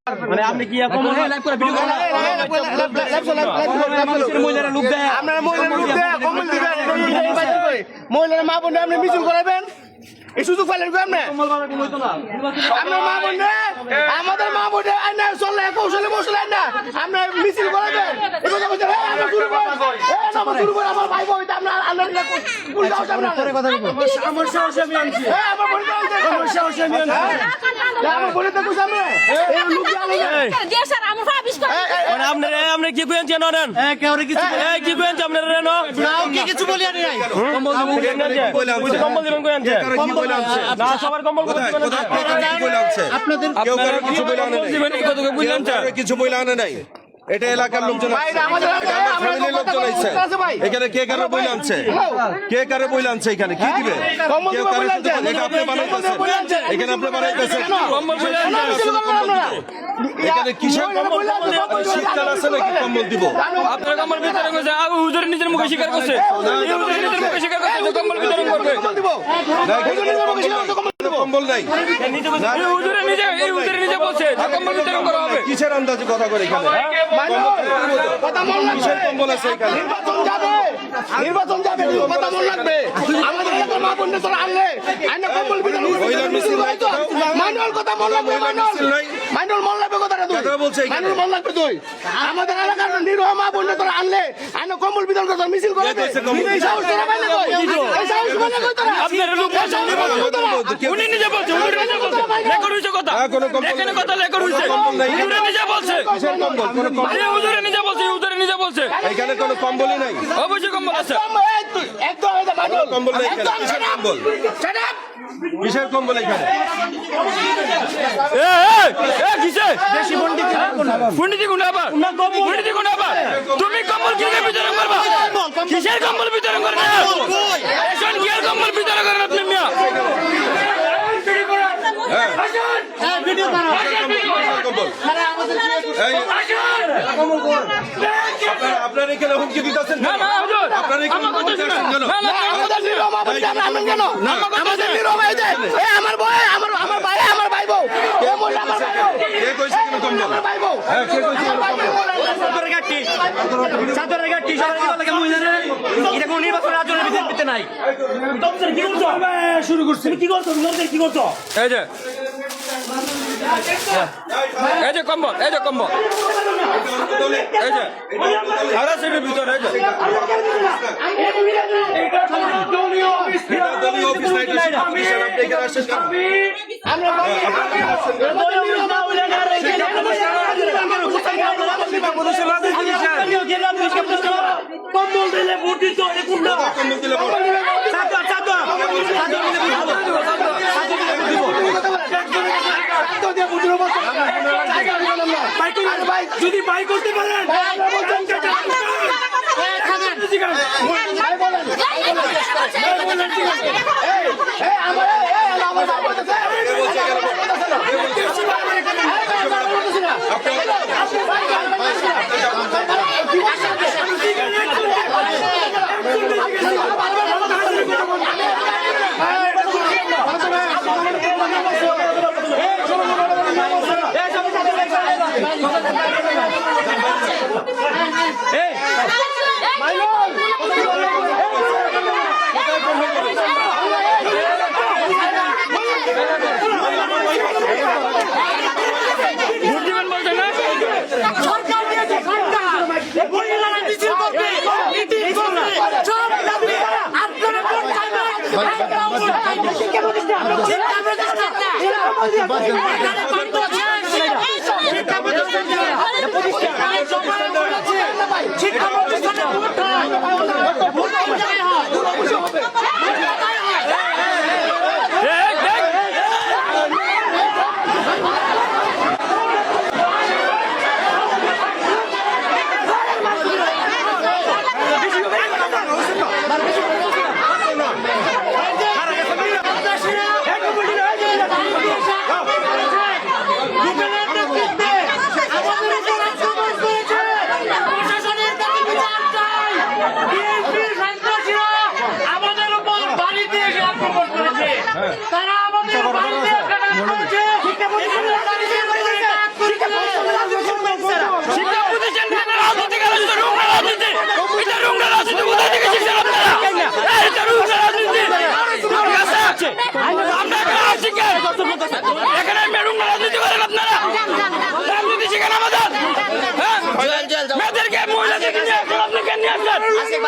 মানে আপনি কি এখন লাইভ করে ভিডিও করেন মহিলারা লোক দেয় আপনারা মহিলারা লোক দেয় কম্বল দিবেন মহিলারা মা বোন আপনি মিছিল করাবেন এই সুযোগ পাইলেন কই আপনি আপনার মা বোন আমাদের মা বোন আইনা চলে কৌশলে মশলে আইনা আমরা মিছিল করাবেন এই কথা বলতে আমরা শুরু করব আমরা শুরু করব আমার ভাই বোন আমরা আল্লাহ কোন দাও আমরা পরে কথা বলবো আমার সাহস আমি আনছি আমার বোন আমার সাহস আমি আনছি আমার বোন তো কইছ আমরা এই লোক জি স্যার আমার ভাবিস করে মানে আপনি কি কইন জানেন কেউরে কিছু কি কইন আপনারা রেনো নাও কি কিছু বলি আনি নাই কম্বল দিবেন কম্বল দিবেন কইন না সবার কম্বল আপনাদের কেউ কারো কিছু বলে আনে নাই কিছু বলে আনে নাই এটা এলাকার লোকজন ফ্যামিলির লোকজন আইছে এখানে কে কারে বইলে আনছে কে কারে বইলে আনছে এখানে কি দিবে কেউ কারে শুধু এটা আপনি বানাইতেছেন এখানে আপনি বানাইতেছেন এখানে কিসের কম্বল শীতকাল আছে নাকি কম্বল দিব আপনারা কম্বল বিতরণ করছে আবু হুজুরের নিজের মুখে স্বীকার করছে হুজুরের নিজের মুখে স্বীকার করছে কম্বল বিতরণ করবে কম্বল নাই হুজুরের নিজে বলছে কম্বল বিতরণ করা হবে কিসের আন্দাজে কথা করে এখানে কথা মন লাগবে কম্বল আছে এখানে নির্বাচন যাবে কথা মন লাগবে আমাদের এলাকার মা বোনদের তোরা আনলে আইনা কম্বল বিতরণ মহিলার মিছিল নাই তো মাইনুল কথা মন লাগবে মাইনুল মন লাগবে কথাটা তুই কথা বলছে মাইনুল মন লাগবে তুই আমাদের এলাকার নিরহ মা বোনদের তোরা আনলে আইনা কম্বল বিতরণ করতে মিছিল করবে এই সাহস তোরা পাইলে কই এই সাহস মানে কই তোরা আপনারা লোক উনি নিজে বলছে উনি নিজে বলছে রেকর্ড হইছে কথা এখানে কথা রেকর্ড হইছে উনি নিজে বলছে কিসের কম্বল কোন হুজুরে নিজে বলছে এখানে কোনো কম্বলই নাই অবশ্যই কম্বল আছে একদম কম্বল নাই এখানে কিসের কম্বল কিসের কম্বল এখানে কিসে পন্ডিতি গুন্ডা আবার তুমি কম্বল কিসের বিতরণ করবা কিসের কম্বল বিতরণ করবে এখন কি আর কম্বল বিতরণ করেন আপনি মিয়া ভিডিও করো আপনার এখানে হুমকি দিতেছেন আপনার এখানে হুমকি দিতেছেন কেন আমাদের নিরহ মা বোন আমরা কেন আমাদের নিরহ ভাই আমার ভাই আমার ভাই আমার ভাই বউ এ মোল্লা আমার ভাই বউ কে কইছে কেন কম্বল আমার ভাই বউ হ্যাঁ কে কইছে সাদরের গাটি সবাই কি লাগে মহিলারা এটা কোন নির্বাচন আচরণের ভিতরে নাই তোমরা কি করছো শুরু করছিস কি করছো তোমরা কি করছো এই যে কম্বল এই যে সারা সেটের ভিতরে এই যে দলীয় অফিস নাই অফিসার আপনি এখানে আসেন কেন কম্বল দিলে ভোট দিত কম্বল দিলে ভোট যদি বাই করতে পারেন নিয়ে আসলেন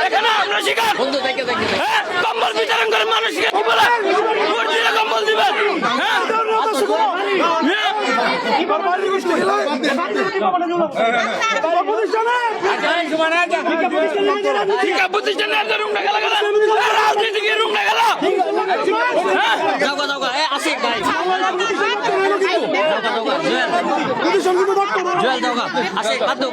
এখানে আমরা শিকার হ্যাঁ কম্বল বিতরণ করে মানুষকে কি বলে ভোট দিলে কম্বল দিবেন হ্যাঁ ঠিক আছে প্রতিষ্ঠানে রুম না গেল রাজনীতিকে রুম না গেল আশিক ভাই জুয়েল দাও আশিক বাদ দাও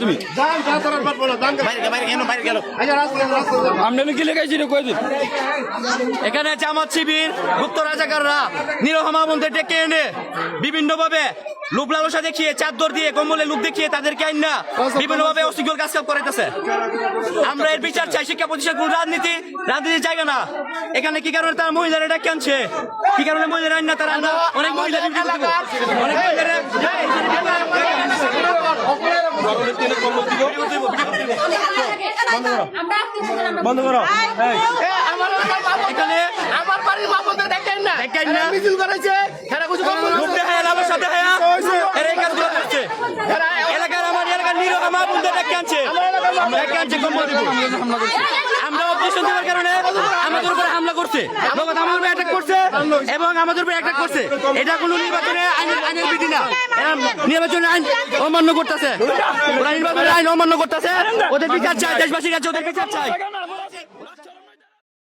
তুমি আমদানি কি লেখাইছি রে কয়দিন এখানে জামাত শিবির গুপ্ত রাজাকাররা নিরহ মামুনদের ডেকে এনে বিভিন্নভাবে লোভ লালসা দেখিয়ে চাদর দিয়ে কম্বলে লোভ দেখিয়ে তাদেরকে আইন না বিভিন্নভাবে অশৃঙ্খল কাজ করাইতেছে। আমরা এর বিচার চাই। শিক্ষা প্রতিষ্ঠান কোন রাজনীতির জায়গা না। এখানে কি কারণে তারা মহিলারা ডেকে আনছে, কি কারণে মহিলারা আইন না, তারা অনেক মহিলা অনেক মহিলারা বন্ধ করো এখানে আমার বাড়ির মা বোনদের দেখেন না মিছিল করেছে এরা কিছু কম এলাকার আমার এলাকার নিরহ মা বোনদের ডেকে আনছে কম্বল দিব। আমরা অপারেশন দেওয়ার কারণে আমাদের উপরে হামলা করছে, আমাদের উপরে অ্যাটাক করছে এবং আমাদের উপরে অ্যাটাক করছে। এটা কোনো নির্বাচনে আইনের বিধি না। নির্বাচনের আইন অমান্য করতেছে, ওরা নির্বাচনের আইন অমান্য করতেছে। ওদের বিচার চাই, দেশবাসীর কাছে ওদের বিচার চাই।